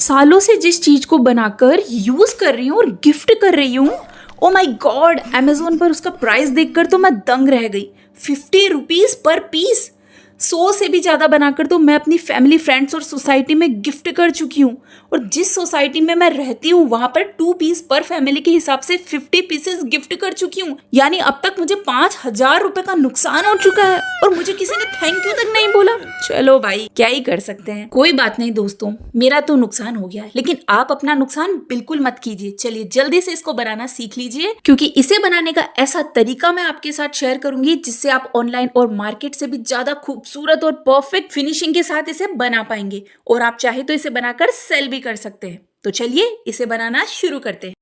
सालों से जिस चीज को बनाकर यूज कर रही हूँ और गिफ्ट कर रही हूँ, ओ माई गॉड, अमेजोन पर उसका प्राइस देखकर तो मैं दंग रह गई। 50 रुपीज पर पीस। 100 से भी ज्यादा बनाकर तो मैं अपनी फैमिली, फ्रेंड्स और सोसाइटी में गिफ्ट कर चुकी हूँ। और जिस सोसाइटी में मैं रहती हूँ वहां पर 2 पीस पर फैमिली के हिसाब से 50 पीसेस गिफ्ट कर चुकी हूँ। यानी अब तक मुझे 5,000 रुपए का नुकसान हो चुका है और मुझे किसी ने थैंक यू तक नहीं बोला। चलो भाई, क्या ही कर सकते हैं। कोई बात नहीं दोस्तों, मेरा तो नुकसान हो गया, लेकिन आप अपना नुकसान बिल्कुल मत कीजिए। चलिए जल्दी से इसको बनाना सीख लीजिए, क्योंकि इसे बनाने का ऐसा तरीका मैं आपके साथ शेयर करूंगी जिससे आप ऑनलाइन और मार्केट से भी ज्यादा खूबसूरत और परफेक्ट फिनिशिंग के साथ इसे बना पाएंगे। और आप चाहे तो इसे बनाकर सेल भी कर सकते हैं। तो चलिए इसे बनाना शुरू करते हैं।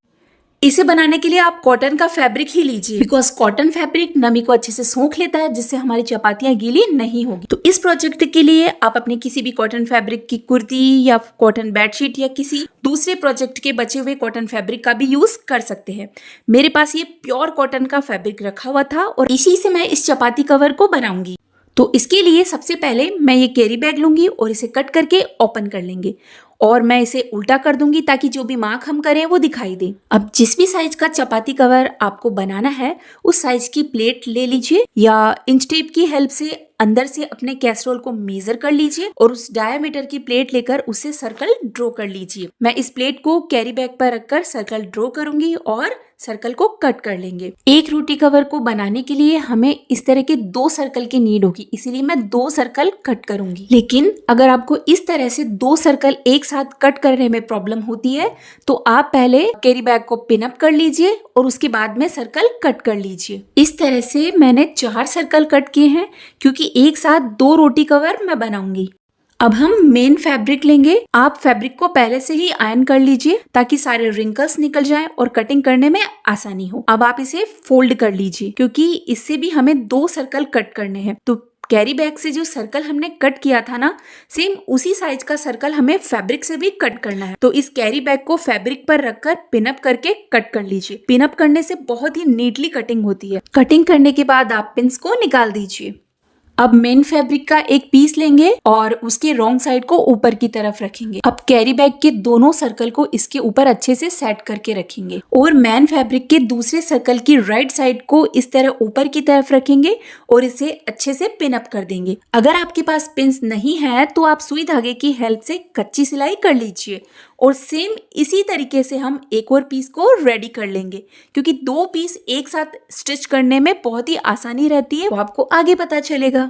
इसे बनाने के लिए आप कॉटन का फैब्रिक ही लीजिए, बिकॉज कॉटन फैब्रिक नमी को अच्छे से सोख लेता है, जिससे हमारी चपातियां गीली नहीं होगी। तो इस प्रोजेक्ट के लिए आप अपने किसी भी कॉटन फैब्रिक की कुर्ती या कॉटन बेडशीट या किसी दूसरे प्रोजेक्ट के बचे हुए कॉटन फैब्रिक का भी यूज कर सकते हैं। मेरे पास ये प्योर कॉटन का फैब्रिक रखा हुआ था और इसी से मैं इस चपाती कवर को बनाऊंगी। तो इसके लिए सबसे पहले मैं ये कैरी बैग लूंगी और इसे कट करके ओपन कर लेंगे और मैं इसे उल्टा कर दूंगी ताकि जो भी मार्क हम करें वो दिखाई दे। अब जिस भी साइज का चपाती कवर आपको बनाना है उस साइज की प्लेट ले लीजिए या इंच टेप की हेल्प से अंदर से अपने कैसरोल को मेजर कर लीजिए और उस डायमीटर की प्लेट लेकर उसे सर्कल ड्रॉ कर लीजिए। मैं इस प्लेट को कैरी बैग पर रखकर सर्कल ड्रॉ करूंगी और सर्कल को कट कर लेंगे। एक रोटी कवर को बनाने के लिए हमें इस तरह के 2 सर्कल की नीड होगी, इसीलिए मैं 2 सर्कल कट करूंगी। लेकिन अगर आपको इस तरह से 2 सर्कल एक साथ कट करने में प्रॉब्लम होती है तो आप पहले कैरी बैग को पिन अप कर लीजिए और उसके बाद में सर्कल कट कर लीजिए। इस तरह से मैंने 4 सर्कल कट किए हैं, क्योंकि एक साथ 2 रोटी कवर मैं बनाऊंगी। अब हम मेन फैब्रिक लेंगे। आप फैब्रिक को पहले से ही आयरन कर लीजिए ताकि सारे रिंकल्स निकल जाएं और कटिंग करने में आसानी हो। अब आप इसे फोल्ड कर लीजिए, क्योंकि इससे भी हमें 2 सर्कल कट करने हैं। तो कैरी बैग से जो सर्कल हमने कट किया था ना, सेम उसी साइज का सर्कल हमें फैब्रिक से भी कट करना है। तो इस कैरी बैग को फैब्रिक पर रखकर पिनअप करके कट कर लीजिए। पिनअप करने से बहुत ही नीटली कटिंग होती है। कटिंग करने के बाद आप पिंस को निकाल दीजिए। अब मेन फैब्रिक का एक पीस लेंगे और उसके रॉन्ग साइड को ऊपर की तरफ रखेंगे। अब कैरी बैग के दोनों सर्कल को इसके ऊपर अच्छे से सेट करके रखेंगे और मेन फैब्रिक के दूसरे सर्कल की राइट साइड को इस तरह ऊपर की तरफ रखेंगे और इसे अच्छे से पिन अप कर देंगे। अगर आपके पास पिंस नहीं है तो आप सुई धागे की हेल्प से कच्ची सिलाई कर लीजिए और सेम इसी तरीके से हम एक और पीस को रेडी कर लेंगे, क्योंकि 2 पीस एक साथ स्टिच करने में बहुत ही आसानी रहती है, वो आपको आगे पता चलेगा।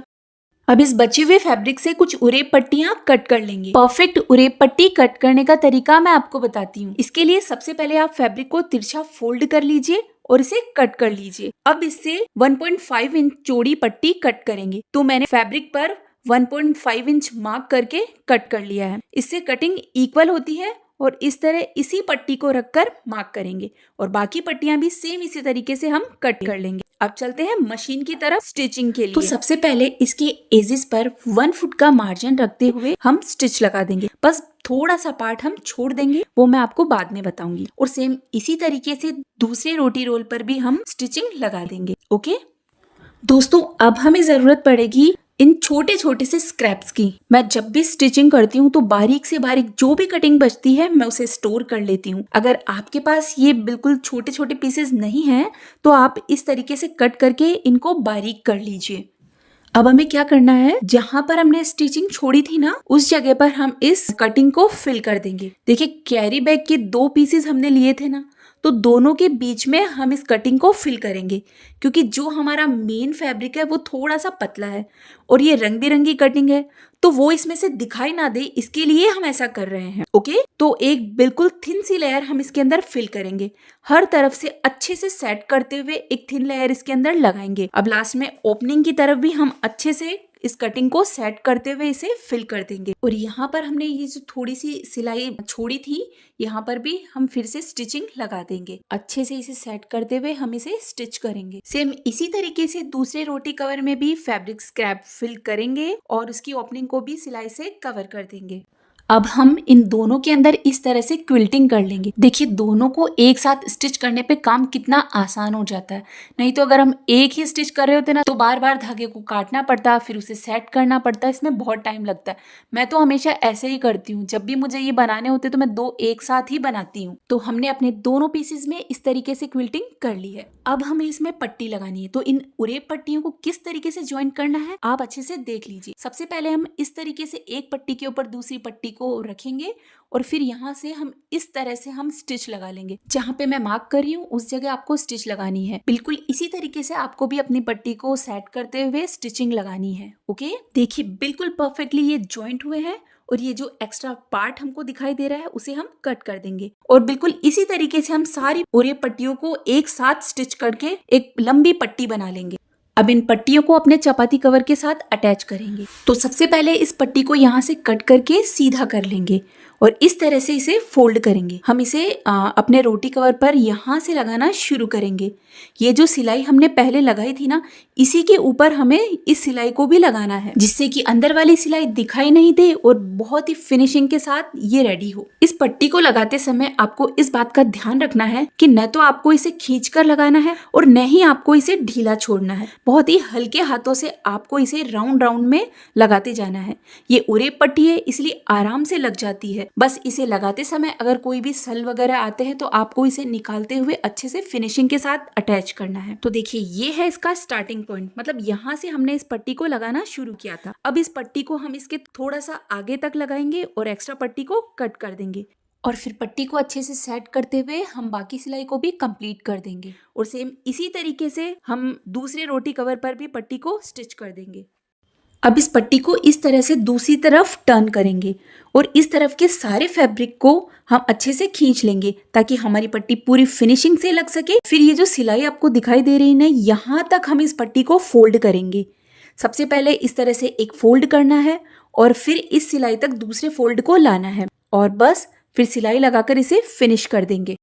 अब इस बचे हुए फैब्रिक से कुछ उरेब पट्टियां कट कर लेंगे। परफेक्ट उरेब पट्टी कट करने का तरीका मैं आपको बताती हूँ। इसके लिए सबसे पहले आप फैब्रिक को तिरछा फोल्ड कर लीजिए और इसे कट कर लीजिए। अब इससे 1.5 इंच चौड़ी पट्टी कट करेंगे। तो मैंने फैब्रिक पर 1.5 इंच मार्क करके कट कर लिया है। इससे कटिंग इक्वल होती है और इस तरह इसी पट्टी को रखकर मार्क करेंगे और बाकी पट्टियां भी सेम इसी तरीके से हम कट कर लेंगे। अब चलते हैं मशीन की तरफ स्टिचिंग के लिए। तो सबसे पहले इसके एजेस पर 1 फुट का मार्जिन रखते हुए हम स्टिच लगा देंगे। बस थोड़ा सा पार्ट हम छोड़ देंगे, वो मैं आपको बाद में बताऊंगी। और सेम इसी तरीके से दूसरे रोटी रोल पर भी हम स्टिचिंग लगा देंगे। ओके दोस्तों, अब हमें जरूरत पड़ेगी इन छोटे छोटे से स्क्रैप्स की। मैं जब भी स्टिचिंग करती हूँ तो बारीक से बारीक जो भी कटिंग बचती है मैं उसे स्टोर कर लेती हूँ। अगर आपके पास ये बिल्कुल छोटे छोटे पीसेस नहीं हैं तो आप इस तरीके से कट करके इनको बारीक कर लीजिए। अब हमें क्या करना है, जहां पर हमने स्टिचिंग छोड़ी थी ना, उस जगह पर हम इस कटिंग को फिल कर देंगे। देखिए कैरी बैग के 2 पीसेस हमने लिए थे ना, तो दोनों के बीच में हम इस कटिंग को फिल करेंगे, क्योंकि जो हमारा मेन फैब्रिक है वो थोड़ा सा पतला है और ये रंग बिरंगी कटिंग है, तो वो इसमें से दिखाई ना दे, इसके लिए हम ऐसा कर रहे हैं। ओके, तो एक बिल्कुल थिन सी लेयर हम इसके अंदर फिल करेंगे। हर तरफ से अच्छे से सेट करते हुए एक थिन लेयर इसके अंदर लगाएंगे। अब लास्ट में ओपनिंग की तरफ भी हम अच्छे से इस कटिंग को सेट करते हुए इसे फिल कर देंगे। और यहाँ पर हमने ये जो थोड़ी सी सिलाई छोड़ी थी, यहाँ पर भी हम फिर से स्टिचिंग लगा देंगे। अच्छे से इसे सेट करते हुए हम इसे स्टिच करेंगे। सेम इसी तरीके से दूसरे रोटी कवर में भी फैब्रिक स्क्रैप फिल करेंगे और उसकी ओपनिंग को भी सिलाई से कवर कर देंगे। अब हम इन दोनों के अंदर इस तरह से क्विल्टिंग कर लेंगे। देखिए दोनों को एक साथ स्टिच करने पे काम कितना आसान हो जाता है। नहीं तो अगर हम एक ही स्टिच कर रहे होते ना तो बार बार धागे को काटना पड़ता, फिर उसे सेट करना पड़ता, इसमें बहुत टाइम लगता है। मैं तो हमेशा ऐसे ही करती हूँ, जब भी मुझे ये बनाने होते तो मैं 2 एक साथ ही बनाती हूँ। तो हमने अपने दोनों पीसेस में इस तरीके से क्विल्टिंग कर ली है। अब हमें इसमें पट्टी लगानी है। तो इन उरेप पट्टियों को किस तरीके से ज्वाइन करना है आप अच्छे से देख लीजिए। सबसे पहले हम इस तरीके से एक पट्टी के ऊपर दूसरी पट्टी को रखेंगे और फिर यहाँ से हम इस तरह से हम स्टिच लगा लेंगे। जहाँ पे मैं मार्क कर रही हूँ उस जगह आपको स्टिच लगानी है। बिल्कुल इसी तरीके से आपको भी अपनी पट्टी को सेट करते हुए स्टिचिंग लगानी है। ओके, देखिए बिल्कुल परफेक्टली ये ज्वाइंट हुए हैं और ये जो एक्स्ट्रा पार्ट हमको दिखाई दे रहा है उसे हम कट कर देंगे। और बिल्कुल इसी तरीके से हम सारी पूरी पट्टियों को एक साथ स्टिच करके एक लंबी पट्टी बना लेंगे। अब इन पट्टियों को अपने चपाती कवर के साथ अटैच करेंगे। तो सबसे पहले इस पट्टी को यहाँ से कट करके सीधा कर लेंगे और इस तरह से इसे फोल्ड करेंगे। हम इसे अपने रोटी कवर पर यहाँ से लगाना शुरू करेंगे। ये जो सिलाई हमने पहले लगाई थी ना, इसी के ऊपर हमें इस सिलाई को भी लगाना है, जिससे कि अंदर वाली सिलाई दिखाई नहीं दे और बहुत ही फिनिशिंग के साथ ये रेडी हो। इस पट्टी को लगाते समय आपको इस बात का ध्यान रखना है कि न तो आपको इसे खींच कर लगाना है और न ही आपको इसे ढीला छोड़ना है। बहुत ही हल्के हाथों से आपको इसे राउंड राउंड में लगाते जाना है। ये उरेप पट्टी है इसलिए आराम से लग जाती है। बस इसे लगाते समय अगर कोई भी सल वगैरह आते हैं तो आपको इसे निकालते हुए अच्छे से फिनिशिंग के साथ अटैच करना है। तो देखिए ये है इसका स्टार्टिंग पॉइंट, मतलब यहाँ से हमने इस पट्टी को लगाना शुरू किया था। अब इस पट्टी को हम इसके थोड़ा सा आगे तक लगाएंगे और एक्स्ट्रा पट्टी को कट कर देंगे और फिर पट्टी को अच्छे से सेट करते हुए हम बाकी सिलाई को भी कंप्लीट कर देंगे। और सेम इसी तरीके से हम दूसरे रोटी कवर पर भी पट्टी को स्टिच कर देंगे। अब इस पट्टी को इस तरह से दूसरी तरफ टर्न करेंगे और इस तरफ के सारे फैब्रिक को हम अच्छे से खींच लेंगे ताकि हमारी पट्टी पूरी फिनिशिंग से लग सके। फिर ये जो सिलाई आपको दिखाई दे रही है ना, यहाँ तक हम इस पट्टी को फोल्ड करेंगे। सबसे पहले इस तरह से एक फोल्ड करना है और फिर इस सिलाई तक दूसरे फोल्ड को लाना है और बस फिर सिलाई लगाकर इसे फिनिश कर देंगे।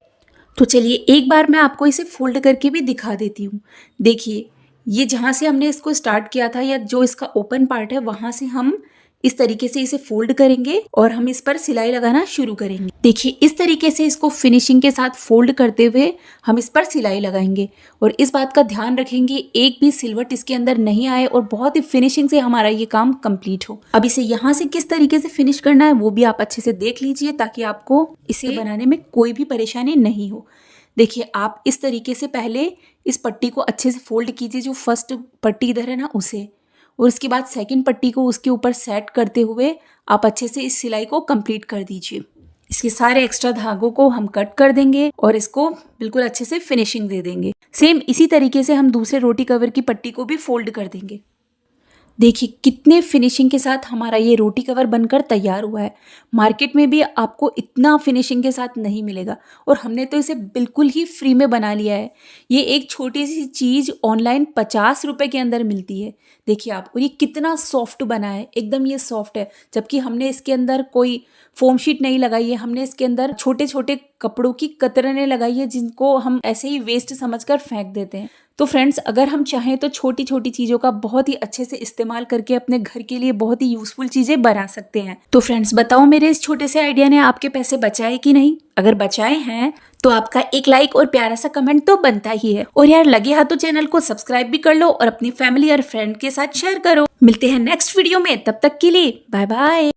तो चलिए एक बार मैं आपको इसे फोल्ड करके भी दिखा देती हूँ। देखिए ये जहाँ से हमने इसको स्टार्ट किया था या जो इसका ओपन पार्ट है वहाँ से हम इस तरीके से इसे फोल्ड करेंगे और हम इस पर सिलाई लगाना शुरू करेंगे। देखिए इस तरीके से इसको फिनिशिंग के साथ फोल्ड करते हुए हम इस पर सिलाई लगाएंगे और इस बात का ध्यान रखेंगे एक भी सिलवट इसके अंदर नहीं आए और बहुत ही फिनिशिंग से हमारा ये काम कंप्लीट हो। अब इसे यहाँ से किस तरीके से फिनिश करना है वो भी आप अच्छे से देख लीजिए ताकि आपको इसे बनाने में कोई भी परेशानी नहीं हो। देखिए आप इस तरीके से पहले इस पट्टी को अच्छे से फोल्ड कीजिए, जो फर्स्ट पट्टी इधर है ना उसे, और उसके बाद सेकंड पट्टी को उसके ऊपर सेट करते हुए आप अच्छे से इस सिलाई को कंप्लीट कर दीजिए। इसके सारे एक्स्ट्रा धागों को हम कट कर देंगे और इसको बिल्कुल अच्छे से फिनिशिंग दे देंगे। सेम इसी तरीके से हम दूसरे रोटी कवर की पट्टी को भी फोल्ड कर देंगे। देखिए कितने फिनिशिंग के साथ हमारा ये रोटी कवर बनकर तैयार हुआ है। मार्केट में भी आपको इतना फिनिशिंग के साथ नहीं मिलेगा और हमने तो इसे बिल्कुल ही फ्री में बना लिया है। ये एक छोटी सी चीज़ ऑनलाइन 50 रुपये के अंदर मिलती है। देखिए आप, और ये कितना सॉफ्ट बना है, एकदम ये सॉफ्ट है। जबकि हमने इसके अंदर कोई फोम शीट नहीं लगाई है, हमने इसके अंदर छोटे छोटे कपड़ों की कतरनें लगाई है जिनको हम ऐसे ही वेस्ट समझकर फेंक देते हैं। तो फ्रेंड्स अगर हम चाहें तो छोटी छोटी चीज़ों का बहुत ही अच्छे से इस्तेमाल करके अपने घर के लिए बहुत ही यूजफुल चीज़ें बना सकते हैं। तो फ्रेंड्स बताओ मेरे इस छोटे से आइडिया ने आपके पैसे बचाए कि नहीं? अगर बचाए हैं तो आपका एक लाइक और प्यारा सा कमेंट तो बनता ही है। और यार लगे हाथों चैनल को सब्सक्राइब भी कर लो और अपनी फैमिली और फ्रेंड के साथ शेयर करो। मिलते हैं नेक्स्ट वीडियो में, तब तक के लिए बाय बाय।